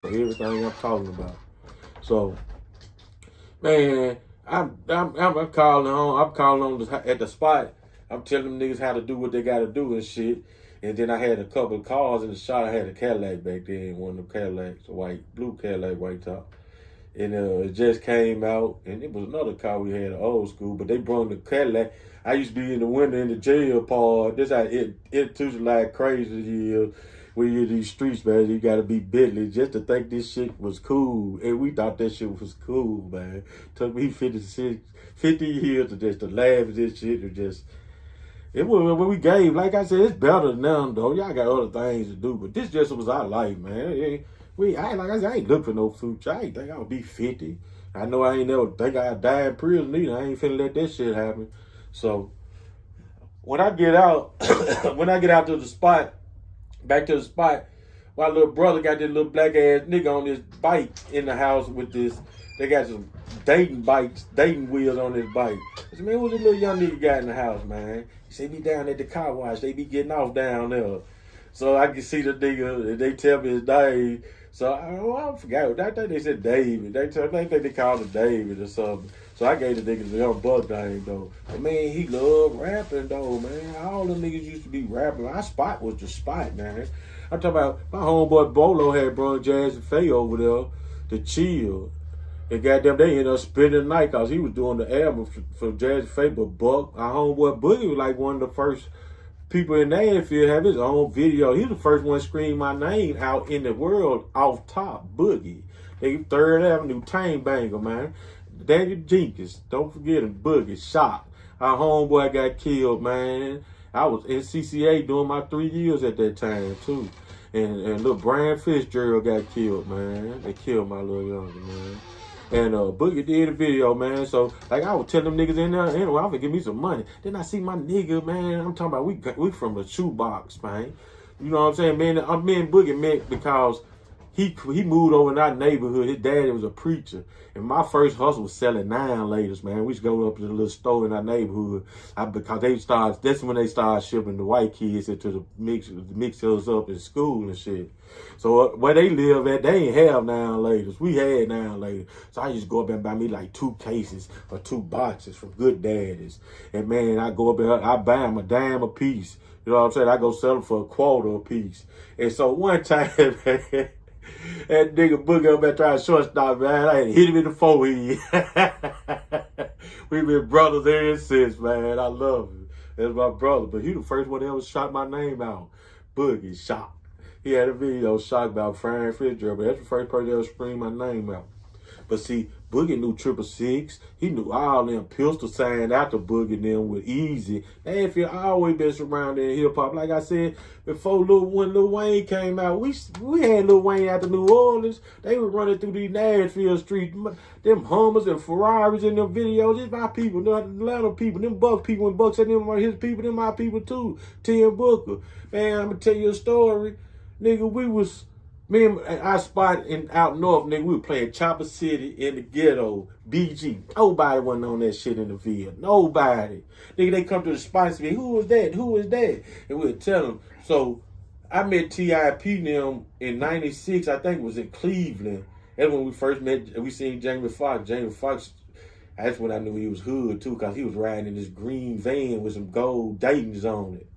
for everything I'm talking about. So, man, I'm calling on. I'm calling on at the spot. I'm telling them niggas how to do what they got to do and shit. And then I had a couple of cars in the shot. I had a Cadillac back then, one of them Cadillacs, blue Cadillac, white top. And it just came out, and it was another car we had, an old school, but they brought the Cadillac. I used to be in the window in the jail part. This how it too like crazy years. When you're in these streets, man, you gotta be Bentley just to think this shit was cool. And we thought that shit was cool, man. Took me 50 years to laugh at this shit and just. It was when we gave, like I said, it's better now though. Y'all got other things to do, but this just was our life, man. I ain't look for no future. I ain't think I would be 50. I know I ain't never think I'd die in prison either. I ain't finna let that shit happen. So when I get out, to the spot, back to the spot, my little brother got this little black ass nigga on this bike in the house with this. They got some dating wheels on this bike. I said, man, what this little young nigga got in the house, man? He said, be down at the car wash. They be getting off down there. So I can see the nigga, they tell me his name. So I forgot. I think they said David. I think they called him David or something. So I gave the nigga the YoungBuck name though. But man, he loved rapping though, man. All them niggas used to be rapping. Our spot was the spot, man. I'm talking about my homeboy Bolo had brought Jazz and Faye over there to chill. And goddamn, they ended up spending the night because he was doing the album for Jazz and Faye. But Buck, our homeboy Boogie was like one of the first people in Nashville have his own video. He was the first one to scream my name out in the world off top, Boogie. They 3rd Avenue, Tang Banger, man. Daniel Jenkins, don't forget him, Boogie, shot. Our homeboy got killed, man. I was in CCA doing my 3 years at that time, too. And little Brian Fitzgerald got killed, man. They killed my little younger, man. And Boogie did a video, man. So, like, I would tell them niggas in there, anyway, I'm gonna give me some money. Then I see my nigga, man. I'm talking about we from the shoebox, man. You know what I'm saying, man? Me and Boogie met because he moved over in our neighborhood. His daddy was a preacher. And my first hustle was selling 9-laters, man. We used to go up to the little store in our neighborhood because that's when they started shipping the white kids into the mix us up in school and shit. So where they live at, they ain't have 9-laters. We had 9-laters. So I used to go up and buy me like 2 cases or 2 boxes from Good Daddies. And man, I go up and I buy them a dime a piece. You know what I'm saying? I go sell them for $0.25 a piece. And so one time, man, that nigga Boogie up there trying to shortstop, man. I had hit him in the forehead. We been brothers ever since, man. I love him. That's my brother. But he the first one that ever shot my name out. Boogie shot. He had a video shot about Brian Fitzgerald, but that's the first person that ever screamed my name out. But see, Boogie knew 666. He knew all them pistol signs after Boogie them with Easy. Nashville always been surrounded in hip hop. Like I said, before when Lil Wayne came out, we had Lil Wayne out to New Orleans. They were running through these Nashville streets. Them Hummers and Ferraris in them videos. It's my people, not Atlanta people. Them Buck people, when Buck said them are his people, them my people too. Tim Booker. Man, I'm gonna tell you a story. Nigga, me and our spot out north, nigga, we were playing Chopper City in the ghetto, BG. Nobody wasn't on that shit in the field. Nobody. Nigga, they come to the spot and say, who is that? Who is that? And we'll tell them. So I met T.I.P. them in 96, I think it was in Cleveland. That's when we first met, we seen Jamie Foxx. Jamie Foxx, that's when I knew he was hood too, because he was riding in this green van with some gold Dayton's on it.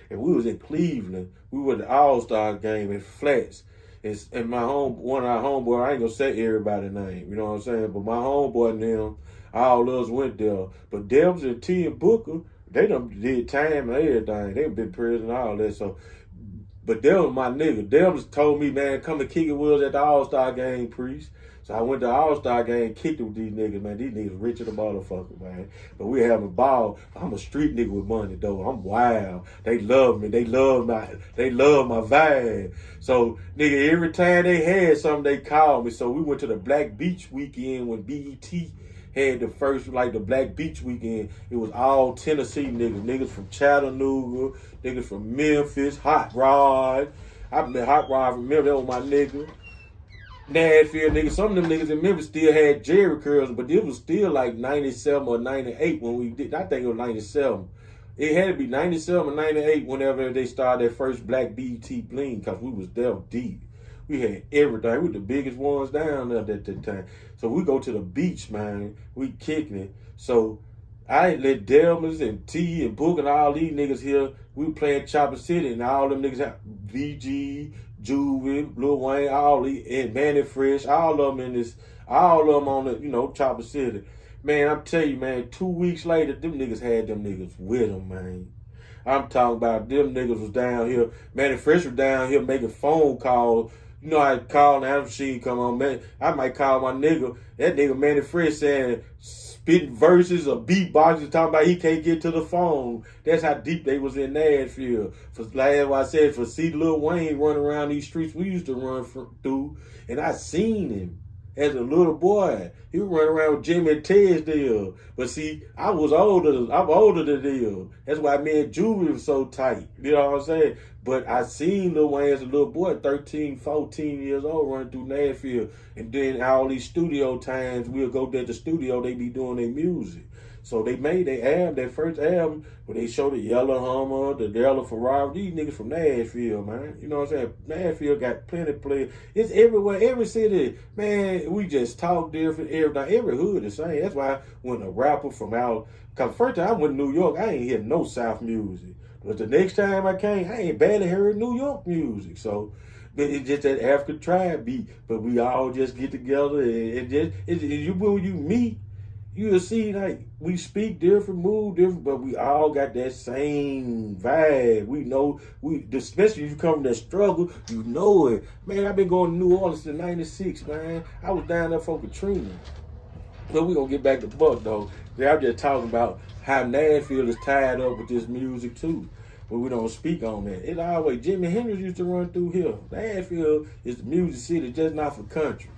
And we was in Cleveland. We were at the All-Star game in Flats. And one of our homeboys, I ain't gonna say everybody's name, you know what I'm saying? But my homeboy and them, all of us went there. But Debs and T and Booker, they done did time and everything. They been in prison and all that. So, but Debs was my nigga. Debs told me, man, come and kick it with us at the All-Star game, Priest. So I went to the All-Star game, kicked it with these niggas, man. These niggas rich as a motherfucker, man. But we having a ball. I'm a street nigga with money, though. I'm wild. They love me. They love my vibe. So, nigga, every time they had something, they called me. So we went to the Black Beach weekend when BET had the first, like the Black Beach weekend. It was all Tennessee niggas. Niggas from Chattanooga, niggas from Memphis, Hot Rod. I met Hot Rod from Memphis. That was my nigga. Nashville niggas, some of them niggas in Memphis still had Jerry curls, but it was still like 97 or 98 when we did. I think it was 97. It had to be 97 or 98 whenever they started their first Black BET bling, because we was there deep. We had everything. We the biggest ones down there at that time. So we go to the beach, man. We kicking it. So I let Delmas and T and Book and all these niggas here. We playing Chopper City and all them niggas out. VG, Juvie, Lil Wayne, all these, and Manny Fresh, all of them in this, all of them on the, Chopper City. Man, I'm telling you, man, 2 weeks later, them niggas had them niggas with them, man. I'm talking about them niggas was down here. Manny Fresh was down here making phone calls. You know, I call now, machine come on, man. I might call my nigga. That nigga Manny Fresh saying spitting verses or beatboxing, talking about he can't get to the phone. That's how deep they was in Nashville. For like I said, for see Lil Wayne running around these streets we used to run through, and I seen him as a little boy. He was running around with Jimmy and Ted's deal. But see, I'm older than them. That's why me and Juvie was so tight. You know what I'm saying? But I seen Lil Wayne as a little boy, 13, 14 years old, running through Nashville. And then all these studio times, we'll go to the studio, they be doing their music. So they made their album, their first album, where they showed the yellow Hummer, the yellow Ferrari. These niggas from Nashville, man. You know what I'm saying? Nashville got plenty of players. It's everywhere, every city. Man, we just talk different, everything. Every hood the same. That's why when a rapper from out, because first time I went to New York, I ain't hear no South music. But the next time I came, I ain't barely heard New York music. So, but it's just that African tribe beat. But we all just get together and when you meet, you'll see, like, we speak different, move different, but we all got that same vibe. We know, especially if you come from that struggle, you know it. Man, I've been going to New Orleans since '96, man. I was down there for Katrina. But we're going to get back to Buck, though. I'm just talking about how Nashville is tied up with this music, too. But we don't speak on that. It always, Jimi Hendrix used to run through here. Nashville is the music city, just not for country.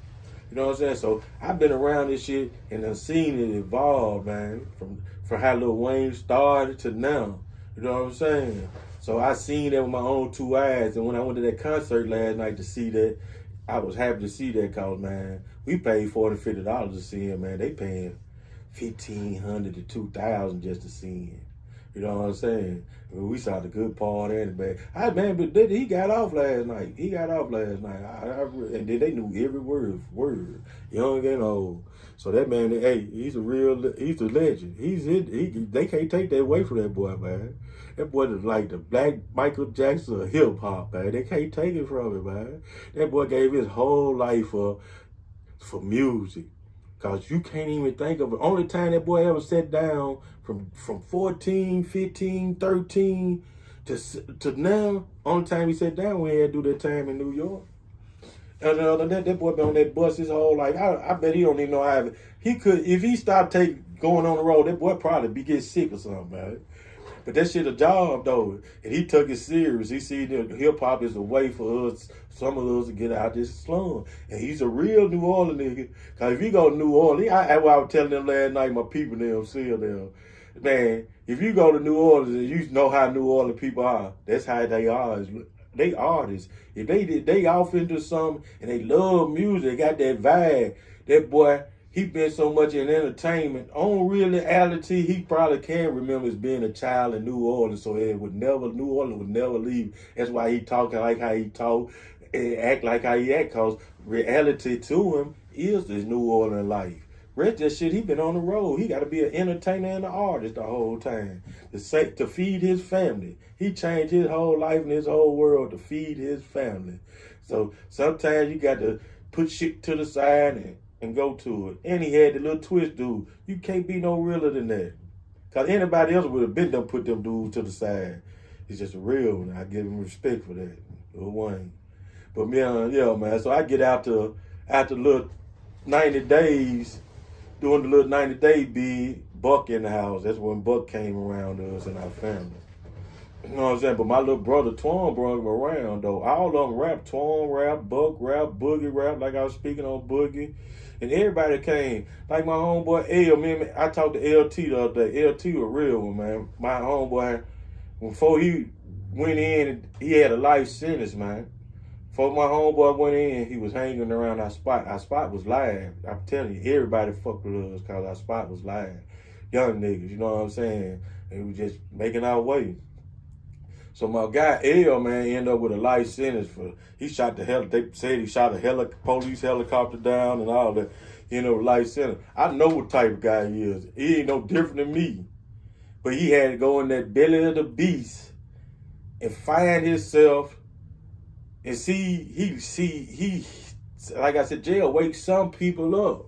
You know what I'm saying? So I've been around this shit and I've seen it evolve, man, from how Lil Wayne started to now. You know what I'm saying? So I seen that with my own two eyes. And when I went to that concert last night to see that, I was happy to see that because, man, we paid $40, $50 to see him, man. They paying $1,500 to $2,000 just to see him. You know what I'm saying? We saw the good part and the bad. But he got off last night. And then they knew every word, young and old. So that man, hey, he's a legend. They can't take that away from that boy, man. That boy is like the black Michael Jackson of hip hop, man. They can't take it from him, man. That boy gave his whole life for music. Because you can't even think of it. Only time that boy ever sat down from 14, 15, 13 to now, only time he sat down when he had to do that time in New York. And other than that boy been on that bus his whole life. I bet he don't even know how he could, if he started going on the road, that boy probably be getting sick or something, man. But that shit a job, though. And he took it serious. He see that hip-hop is a way for us, some of us, to get out this slum. And he's a real New Orleans nigga. Because if you go to New Orleans, I was telling them last night, my people them, see them. Man, if you go to New Orleans and you know how New Orleans people are, that's how they are. They artists. If they off into something and they love music, they got that vibe, that boy, he been so much in entertainment. On reality, he probably can remember as being a child in New Orleans, so New Orleans would never leave. That's why he talking like how he talk and act like how he act, because reality to him is this New Orleans life. Rest that shit, he been on the road. He got to be an entertainer and an artist the whole time to feed his family. He changed his whole life and his whole world to feed his family. So sometimes you got to put shit to the side and go to it. And he had the little twist dude. You can't be no realer than that. Because anybody else would have been done put them dudes to the side. He's just a real one. I give him respect for that. Lil Wayne. But yeah, man. So I get after little 90 days, doing the little 90-day bid, Buck in the house. That's when Buck came around us and our family. You know what I'm saying? But my little brother, Twan, brought him around, though. All of them rap. Twan rap, Buck rap, Boogie rap, like I was speaking on Boogie. And everybody came. Like my homeboy L, man, I talked to LT the other day. LT was real one, man. My homeboy, before he went in, he had a life sentence, man. Before my homeboy went in, he was hanging around our spot. Our spot was live. I'm telling you, everybody fucked with us because our spot was live. Young niggas, you know what I'm saying? And we just making our way. So my guy L, man, ended up with a life sentence for he shot the hell. They said he shot a police helicopter down and all that. Life sentence. I know what type of guy he is. He ain't no different than me. But he had to go in that belly of the beast and find himself and he like I said, jail wakes some people up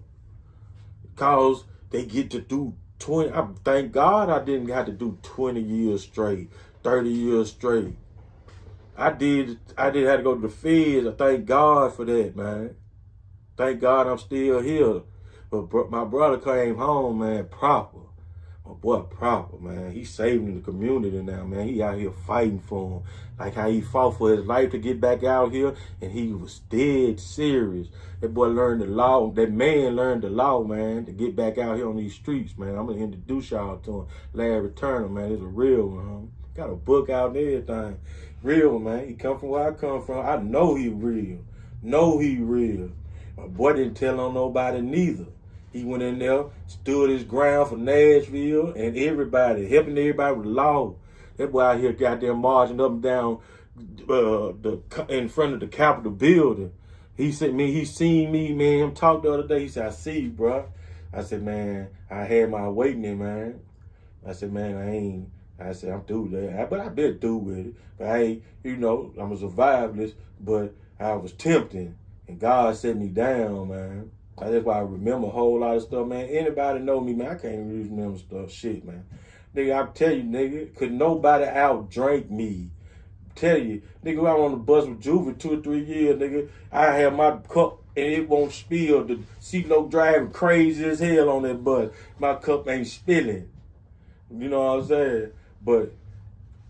because they get to do 20. Thank God I didn't have to do 20 years straight, 30 years straight. I did have to go to the feds. I thank God for that, man. Thank God I'm still here. But my brother came home, man, proper. My boy proper, man. He's saving the community now, man. He out here fighting for him. Like how he fought for his life to get back out here, and he was dead serious. That boy learned the law. That man learned the law, man, to get back out here on these streets, man. I'm going to introduce y'all to him. Larry Turner, man. He's a real one, got a book out and everything. Real, man. He come from where I come from. I know he real. Know he real. My boy didn't tell on nobody neither. He went in there, stood his ground for Nashville and everybody, helping everybody with the law. That boy out here goddamn marching up and down in front of the Capitol building. He seen me, man, talk the other day. He said, I see you, bro. I said, man, I had my awakening, man. I said, man, I'm through that. But I been through with it. But I ain't, I'm a survivalist, but I was tempting. And God set me down, man. That's why I remember a whole lot of stuff, man. Anybody know me, man, I can't even remember stuff. Shit, man. Nigga, I tell you, nigga, could nobody out-drink me. Tell you, nigga, I was on the bus with Juvie 2 or 3 years, nigga. I have my cup and it won't spill. The CeeLo driving crazy as hell on that bus. My cup ain't spilling. You know what I'm saying? But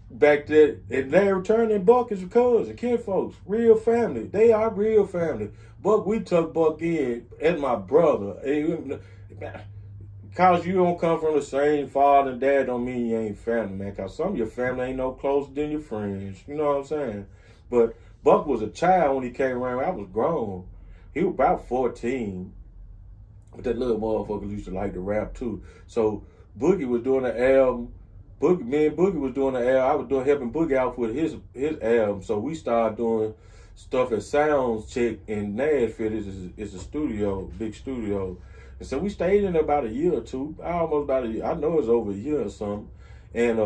back there, and Larry Turner and Buck is cousin, kinfolks, real family. They are real family. Buck, we took Buck in as my brother. Cause you don't come from the same father and dad don't mean you ain't family, man. Cause some of your family ain't no closer than your friends. You know what I'm saying? But Buck was a child when he came around. I was grown. He was about 14. But that little motherfucker used to like to rap too. So Boogie was doing an album. Me and Boogie was doing an album. I was helping Boogie out with his album. So we started doing stuff at Sounds Check in Nashville. It's a studio, big studio. And so we stayed in there about a year or two, almost about a year. I know it's over a year or something. And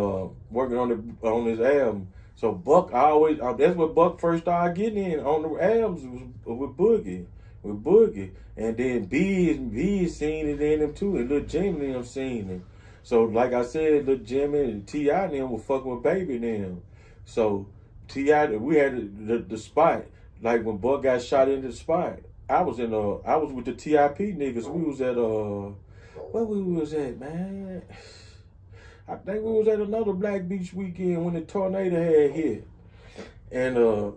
working on his album. So Buck that's what Buck first started getting in on the albums was with Boogie. And then B seen it in him too, and Lil Jimmy and them seen him. So like I said, Lil Jimmy and T.I. and them were fucking with Baby and them. So T.I., we had the spot, like when Buck got shot in the spot. I was with the TIP niggas. We was at where we was at, man? I think we was at another Black Beach weekend when the tornado had hit. And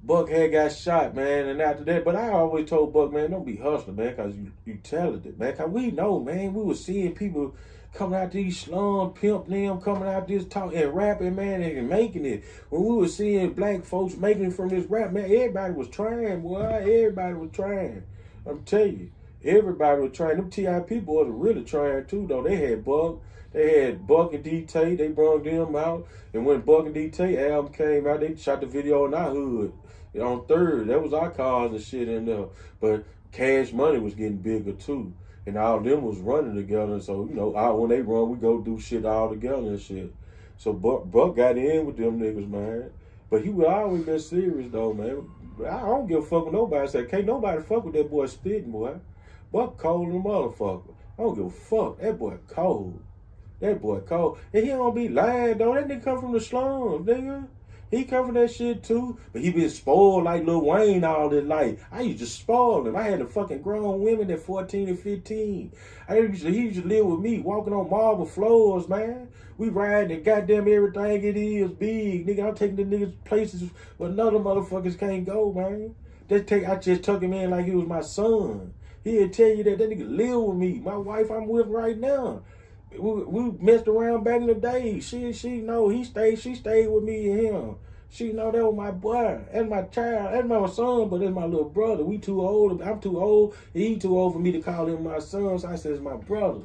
Buck had got shot, man, and after that, but I always told Buck, man, don't be hustling, man, because you talented, man. Because we know, man, we were seeing people coming out these slum, pimp them, coming out this talk and rapping, man, and making it. When we were seeing black folks making it from this rap, man, everybody was trying, boy. Everybody was trying. I'm telling you, everybody was trying. Them TIP boys were really trying too, though. They had Buck and D-Tay. They brought them out. And when Buck and D-Tay album came out, they shot the video in our hood on 3rd. That was our cars and shit in there. But Cash Money was getting bigger too. And all of them was running together. So, when they run, we go do shit all together and shit. So Buck got in with them niggas, man. But he would always been serious, though, man. I don't give a fuck with nobody. I said, can't nobody fuck with that boy spitting, boy. Buck cold than a motherfucker. I don't give a fuck. That boy cold. And he don't be lying, though. That nigga come from the slums, nigga. He come from that shit too, but he been spoiled like Lil Wayne all his life. I used to spoil him. I had the fucking grown women at 14 and 15. He used to live with me, walking on marble floors, man. We riding and goddamn everything it is big. Nigga, I'm taking the niggas places where other motherfuckers can't go, man. I just took him in like he was my son. He'll tell you that nigga live with me. My wife I'm with right now. We messed around back in the day. She know she stayed with me and him. She know that was my boy. That's my child. That's my son, but that's my little brother. We too old. I'm too old. He too old for me to call him my son. So I said, it's my brother.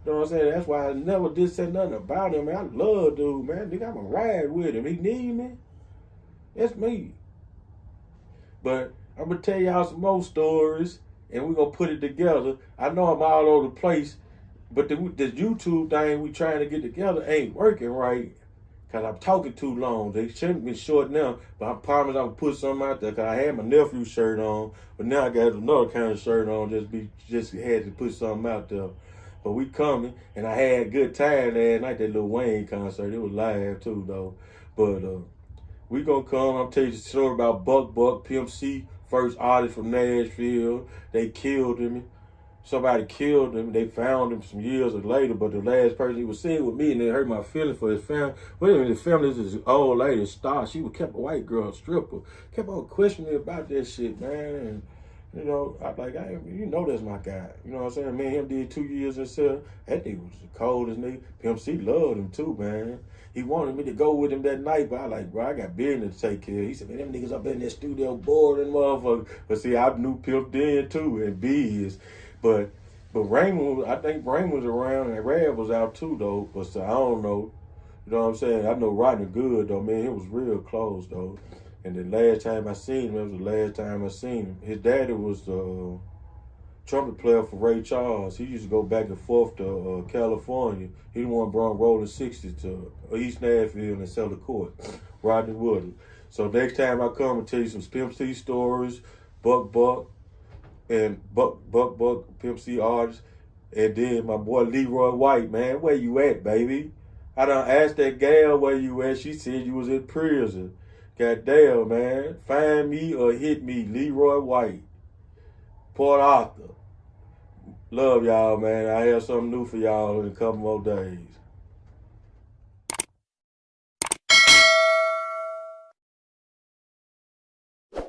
You know what I'm saying? That's why I never did say nothing about him, man. I love dude, man. Nigga, I'm a ride with him. He need me. That's me. But I'm gonna tell y'all some more stories, and we're gonna put it together. I know I'm all over the place, but the YouTube thing we trying to get together ain't working right. Cause I'm talking too long. They shouldn't be short now, but I promise I'm gonna put something out there. Cause I had my nephew shirt on, but now I got another kind of shirt on. Just had to put something out there. But we coming, and I had a good time last night. That Lil Wayne concert, it was live too though. But we gonna come. I'm tell you the story about Buck Pimp C, first artist from Nashville. They killed him. Somebody killed him. They found him some years later, but the last person he was seen with me, and it hurt my feelings for his family. Wait a minute, his family is this old lady, Star. She kept a white girl stripper. Kept on questioning me about that shit, man. And you know, you know that's my guy. You know what I'm saying? Me and him did 2 years in cell. That nigga was the coldest nigga. Pimp C loved him too, man. He wanted me to go with him that night, but I like, bro, I got business to take care of. He said, man, them niggas up in that studio boring, motherfucker. But see, I knew Pimp then too, and Biz. But Raymond, I think Raymond was around, and Rad was out too, though. But so, I don't know. You know what I'm saying? I know Rodney good, though, man. He was real close, though. And the last time I seen him, it was the last time I seen him. His daddy was the trumpet player for Ray Charles. He used to go back and forth to California. He the one brought Rolling 60 to East Nashville and Cellar Court, Rodney Woodard. So next time I come and tell you some Pimp C stories, Buck, and Buck, Pimp C artists, and then my boy Leroy White, man, where you at, baby? I done asked that gal where you at. She said you was in prison. Goddamn, man. Find me or hit me, Leroy White, Port Arthur. Love y'all, man. I have something new for y'all in a couple more days.